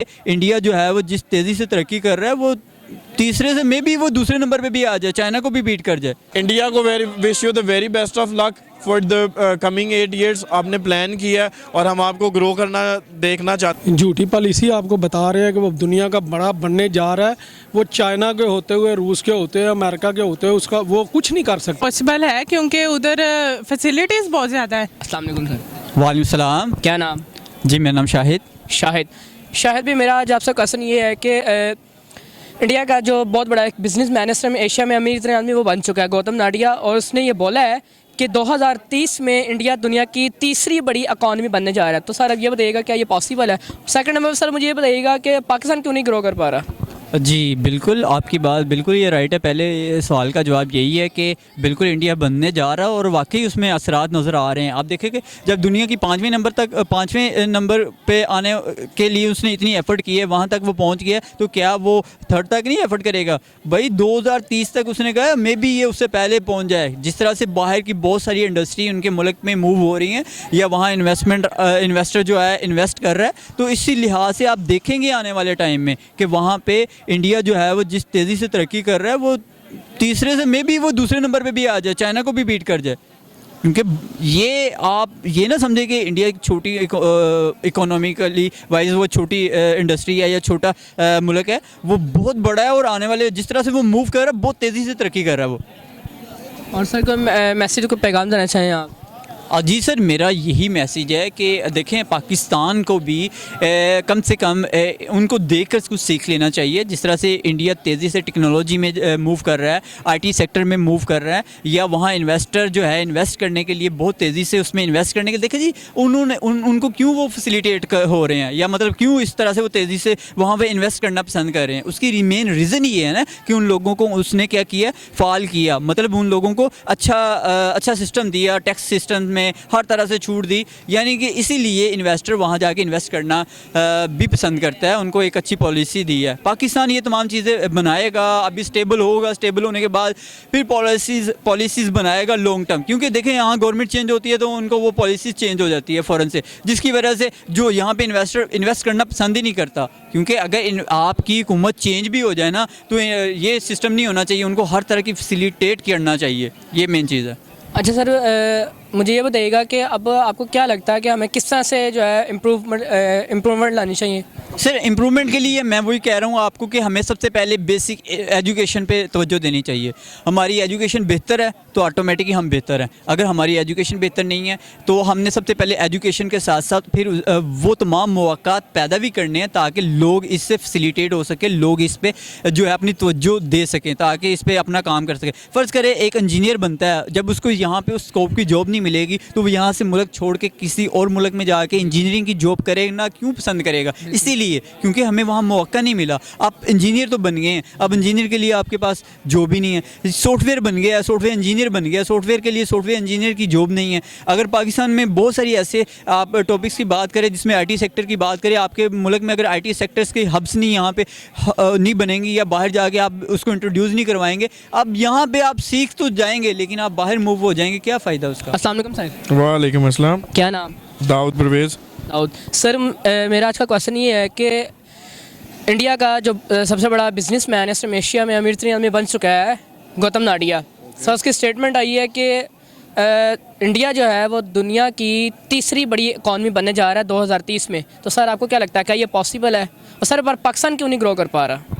India जो है वो जिस तेज़ी से तरक्की कर रहा है वो तीसरे से मे बी वो दूसरे नंबर पे भी आ जाए, चाइना को भी बीट कर जाए। इंडिया को wish you the very best of luck for the coming 8 years। आपने प्लान किया है और हम आपको ग्रो करना देखना चाहते हैं। झूठी पॉलिसी आपको बता रहे हैं कि वो दुनिया का बड़ा बनने जा रहा है। वो चाइना के होते हुए, रूस के होते हुए, अमेरिका के होते हुए उसका वो कुछ नहीं कर सकता। पॉसिबल है क्योंकि उधर फैसिलिटीज़ बहुत ज़्यादा है। अस्सलाम वालेकुम सर। वालेकुम सलाम। क्या नाम? जी मेरा नाम शाहिद। शाहिद भी मेरा आज आपसे क्वेश्चन ये है कि इंडिया का जो बहुत बड़ा एक बिजनेस मैनेजर में एशिया में अमीर तरीन आदमी वो बन चुका है गौतम नाडिया, और उसने ये बोला है कि 2030 में इंडिया दुनिया की तीसरी बड़ी इकॉनमी बनने जा रहा है। तो सर अब ये बताइएगा क्या ये पॉसिबल है? सेकंड नंबर सर मुझे ये बताइएगा कि पाकिस्तान क्यों नहीं ग्रो कर पा रहा? जी बिल्कुल, आपकी बात बिल्कुल ये राइट है। पहले सवाल का जवाब यही है कि बिल्कुल इंडिया बनने जा रहा है और वाकई उसमें असरात नज़र आ रहे हैं। आप देखें कि जब दुनिया की पाँचवें नंबर पे आने के लिए उसने इतनी एफ़र्ट की है, वहाँ तक वो पहुँच गया, तो क्या वो थर्ड तक नहीं एफ़र्ट करेगा? भाई 2030 तक उसने कहा मे बी ये उससे पहले पहुँच जाए। जिस तरह से बाहर की बहुत सारी इंडस्ट्री उनके मुल्क में मूव हो रही हैं या वहाँ इन्वेस्टर जो है इन्वेस्ट कर रहा है, तो इसी लिहाज से आप देखेंगे आने वाले टाइम में कि वहाँ पे इंडिया जो है वो जिस तेज़ी से तरक्की कर रहा है वो तीसरे से मे बी वो दूसरे नंबर पे भी आ जाए, चाइना को भी बीट कर जाए। क्योंकि ये आप ये ना समझे कि इंडिया एक छोटी इकोनॉमिकली वाइज वो छोटी इंडस्ट्री है या छोटा मुल्क है, वो बहुत बड़ा है और आने वाले जिस तरह से वो मूव कर रहा है बहुत तेज़ी से तरक्की कर रहा है वो। और सर कोई मैसेज को पैगाम देना चाहें आप? जी सर, मेरा यही मैसेज है कि देखें पाकिस्तान को भी कम से कम उनको देखकर कुछ सीख लेना चाहिए। जिस तरह से इंडिया तेज़ी से टेक्नोलॉजी में मूव कर रहा है, आईटी सेक्टर में मूव कर रहा है, या वहाँ इन्वेस्टर जो है इन्वेस्ट करने के लिए बहुत तेज़ी से उसमें इन्वेस्ट करने के लिए देखें जी उनको क्यों वो फैसिलिटेट हो रहे हैं, या मतलब क्यों इस तरह से वो तेज़ी से वहाँ पर इन्वेस्ट करना पसंद कर रहे हैं। उसकी मेन रीज़न ये है ना कि उन लोगों को उसने क्या किया, फाल किया, मतलब उन लोगों को अच्छा सिस्टम दिया, टैक्स सिस्टम में हर तरह से छूट दी, यानी कि इसीलिए इन्वेस्टर वहाँ जाके इन्वेस्ट करना भी पसंद करता है। उनको एक अच्छी पॉलिसी दी है। पाकिस्तान ये तमाम चीज़ें बनाएगा, अभी स्टेबल होगा, स्टेबल होने के बाद फिर पॉलिसीज़ बनाएगा लॉन्ग टर्म। क्योंकि देखें यहाँ गवर्नमेंट चेंज होती है तो उनको वो पॉलिसीज़ चेंज हो जाती है फ़ौरन से, जिसकी वजह से जो यहाँ पे इन्वेस्टर इन्वेस्ट करना पसंद ही नहीं करता। क्योंकि अगर आपकी हुकूमत चेंज भी हो जाए ना तो ये सिस्टम नहीं होना चाहिए, उनको हर तरह की फैसिलिटेट करना चाहिए, ये मेन चीज़ है। अच्छा सर, मुझे ये बताइएगा कि अब आपको क्या लगता है कि हमें किस तरह से जो है इम्प्रूवमेंट लानी चाहिए? सर इम्प्रूवमेंट के लिए मैं वही कह रहा हूँ आपको कि हमें सबसे पहले बेसिक एजुकेशन पे तवज्जो देनी चाहिए। हमारी एजुकेशन बेहतर है तो ऑटोमेटिकली हम बेहतर हैं। अगर हमारी एजुकेशन बेहतर नहीं है तो हमने सबसे पहले एजुकेशन के साथ साथ फिर वो तमाम मौक़ात पैदा भी करने हैं ताकि लोग इससे फैसिलिटेट हो सके, लोग इस पर जो है अपनी तवज्जो दे सकें, ताकि इस पर अपना काम कर सकें। फ़र्ज़ करें एक इंजीनियर बनता है, जब उसको यहाँ पर उस स्कोप की जॉब नहीं मिलेगी तो वो यहाँ से मुल्क छोड़ के किसी और मुल्क में जाके इंजीनियरिंग की जॉब करेगा, क्यों पसंद करेगा? इसीलिए क्योंकि हमें वहाँ मौका नहीं मिला। आप इंजीनियर तो बन गए हैं, अब इंजीनियर के लिए आपके पास जॉब ही नहीं है। सॉफ्टवेयर बन गया, सॉफ्टवेयर इंजीनियर बन गया, सॉफ्टवेयर के लिए सॉफ्टवेयर इंजीनियर की जॉब नहीं है। अगर पाकिस्तान में बहुत सारी ऐसे आप टॉपिक्स की बात करें जिसमें आईटी सेक्टर की बात करें, आपके मुल्क में अगर आईटी सेक्टर्स के हब्स नहीं यहाँ पे नहीं बनेंगी या बाहर जाके आप उसको इंट्रोड्यूस नहीं करवाएंगे, अब यहाँ पे आप सीख तो जाएंगे लेकिन आप बाहर मूव हो जाएंगे, क्या फ़ायदा उसका? अस्सलाम वालेकुम सर। वालेकुम अस्सलाम। क्या नाम? दाऊद परवेज़। दाऊद सर, मेरा आज का क्वेश्चन ये है कि इंडिया का जो सबसे बड़ा बिजनेस मैन है एशिया में अमीर तरीन आदमी बन चुका है गौतम नाडिया। सर उसकी स्टेटमेंट आई है कि इंडिया जो है वो दुनिया की तीसरी बड़ी इकॉनमी बनने जा रहा है 2030 में। तो सर आपको क्या लगता है क्या ये पॉसिबल है? और सर पर पाकिस्तान क्यों नहीं ग्रो कर पा रहा?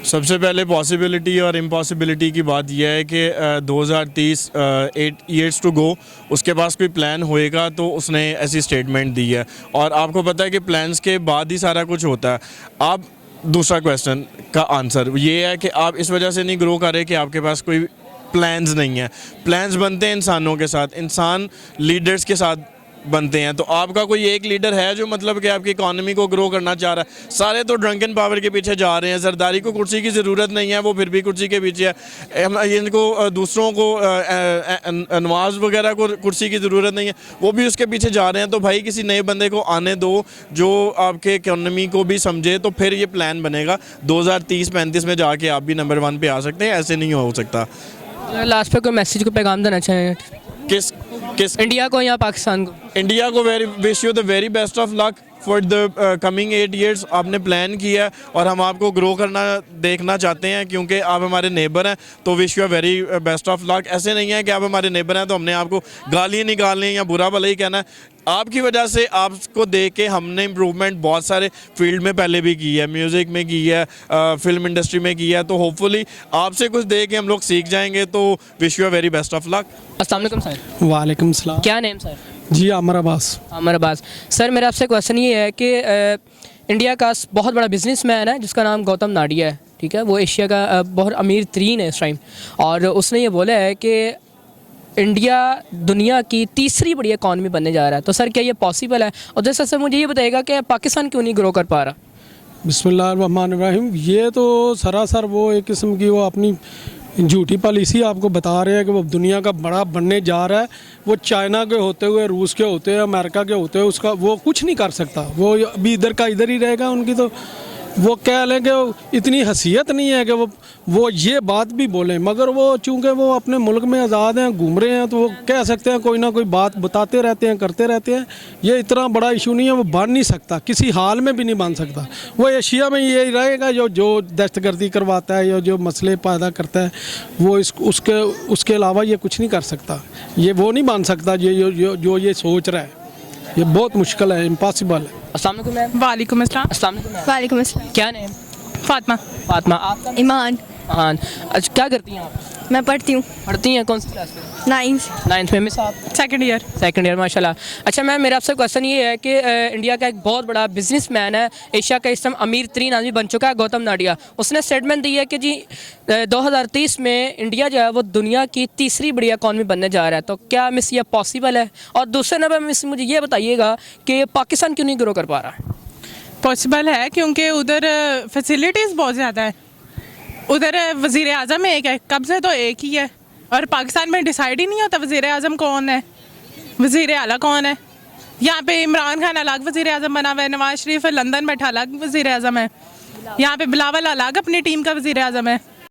सबसे पहले पॉसिबिलिटी और इम्पॉसिबिलिटी की बात यह है कि 2030 8 years टू गो, उसके पास कोई प्लान होएगा तो उसने ऐसी स्टेटमेंट दी है। और आपको पता है कि प्लान्स के बाद ही सारा कुछ होता है। आप दूसरा क्वेश्चन का आंसर ये है कि आप इस वजह से नहीं ग्रो कर रहे कि आपके पास कोई प्लान्स नहीं है। प्लान्स बनते हैं इंसानों के साथ, इंसान लीडर्स के साथ बनते हैं। तो आपका कोई एक लीडर है जो मतलब कि आपकी इकॉनमी को ग्रो करना चाह रहा है? सारे तो ड्रंकन पावर के पीछे जा रहे हैं। सरदारी को कुर्सी की ज़रूरत नहीं है, वो फिर भी कुर्सी के पीछे है। इनको दूसरों को नवाज वगैरह को कुर्सी की ज़रूरत नहीं है, वो भी उसके पीछे जा रहे हैं। तो भाई किसी नए बंदे को आने दो जो आपके इकॉनमी को भी समझे, तो फिर ये प्लान बनेगा। 2030-35 में जाके आप भी नंबर 1 पे आ सकते हैं, ऐसे नहीं हो सकता। लास्ट पे कोई मैसेज को पैगाम देना चाहें? किस इंडिया को या पाकिस्तान को? इंडिया को wish you the very best of luck for the coming 8 years आपने प्लान किया है और हम आपको ग्रो करना देखना चाहते हैं, क्योंकि आप हमारे नेबर हैं। तो wish you very best of luck. ऐसे नहीं है कि आप हमारे नेबर हैं तो हमने आपको गालियाँ निकालनी या बुरा भला ही कहना है। आपकी वजह से आपको देख के हमने इम्प्रूवमेंट बहुत सारे फील्ड में पहले भी की है, म्यूज़िक में की है, फिल्म इंडस्ट्री में की है। तो होपफुली आपसे कुछ देख के हम लोग सीख जाएंगे। तो wish you very best of luck. अस्सलाम वालेकुम सर। वालेकुम सलाम। क्या नेम सर? जी आमर अब्बास। आमर अब्बास। सर मेरा आपसे क्वेश्चन ये है कि इंडिया का बहुत बड़ा बिजनेसमैन है जिसका नाम गौतम नाडिया है, ठीक है। वो एशिया का बहुत अमीर तरीन है इस टाइम, और उसने ये बोला है कि इंडिया दुनिया की तीसरी बड़ी इकॉनमी बनने जा रहा है। तो सर क्या ये पॉसिबल है? और जैसे सर मुझे ये बताएगा कि पाकिस्तान क्यों नहीं ग्रो कर पा रहा? बिस्मिल्लाहिर्रहमानिर्रहीम। ये तो सरासर वो एक किस्म की वो अपनी झूठी पॉलिसी आपको बता रहे हैं कि वो दुनिया का बड़ा बनने जा रहा है। वो चाइना के होते हुए, रूस के होते हुए, अमेरिका के होते हुए उसका वो कुछ नहीं कर सकता। वो अभी इधर का इधर ही रहेगा। उनकी तो वो कह लें कि इतनी हैसियत नहीं है कि वो ये बात भी बोलें, मगर वो चूँकि वो अपने मुल्क में आज़ाद हैं, घूम रहे हैं, तो वो कह सकते हैं, कोई ना कोई बात बताते रहते हैं, करते रहते हैं। ये इतना बड़ा इशू नहीं है, वो बन नहीं सकता, किसी हाल में भी नहीं बन सकता। वो एशिया में ये रहेगा जो दहशतगर्दी करवाता है या जो मसले पैदा करता है, वो उसके अलावा ये कुछ नहीं कर सकता। ये वो नहीं बन सकता जो ये सोच रहा है। ये बहुत मुश्किल है, इम्पॉसिबल है। अस्सलाम वालेकुम मैम। वालेकुम अस्सलाम। अस्सलाम वालेकुम मैम। वालेकुम अस्सलाम। क्या नेम? फातिमा। फातिमा। आपका? ईमान। हाँ। अच्छा क्या करती हैं आप? मैं पढ़ती हूँ पढ़ती हैं कौन सी क्लास में? 9th। में। मिस आप? Second year. सेकंड ईयर, माशाल्लाह। अच्छा मैम मेरा आपसे क्वेश्चन ये है कि इंडिया का एक बहुत बड़ा बिजनेसमैन है, एशिया का इस टाइम अमीर तरीन आदमी बन चुका है, गौतम नाडिया। उसने स्टेटमेंट दी है कि जी 2030 में इंडिया जो है वो दुनिया की तीसरी बड़ी इकॉनमी बनने जा रहा है। तो क्या मिस ये पॉसिबल है? और दूसरे नंबर मिस मुझे ये बताइएगा कि पाकिस्तान क्यों नहीं ग्रो कर पा रहा? पॉसिबल है क्योंकि उधर फैसिलिटीज़ बहुत ज़्यादा है। उधर वज़ीर आज़म एक है, कब्ज़े तो एक ही है, और पाकिस्तान में डिसाइड ही नहीं होता वज़ीर आज़म कौन है, वज़ीर आला कौन है। यहाँ पे इमरान खान अलग वज़ीर आज़म बना हुआ है, नवाज शरीफ लंदन बैठा अलग वज़ीर आज़म है, यहाँ पे बिलावल अलग अपनी टीम का वज़ीर आज़म है।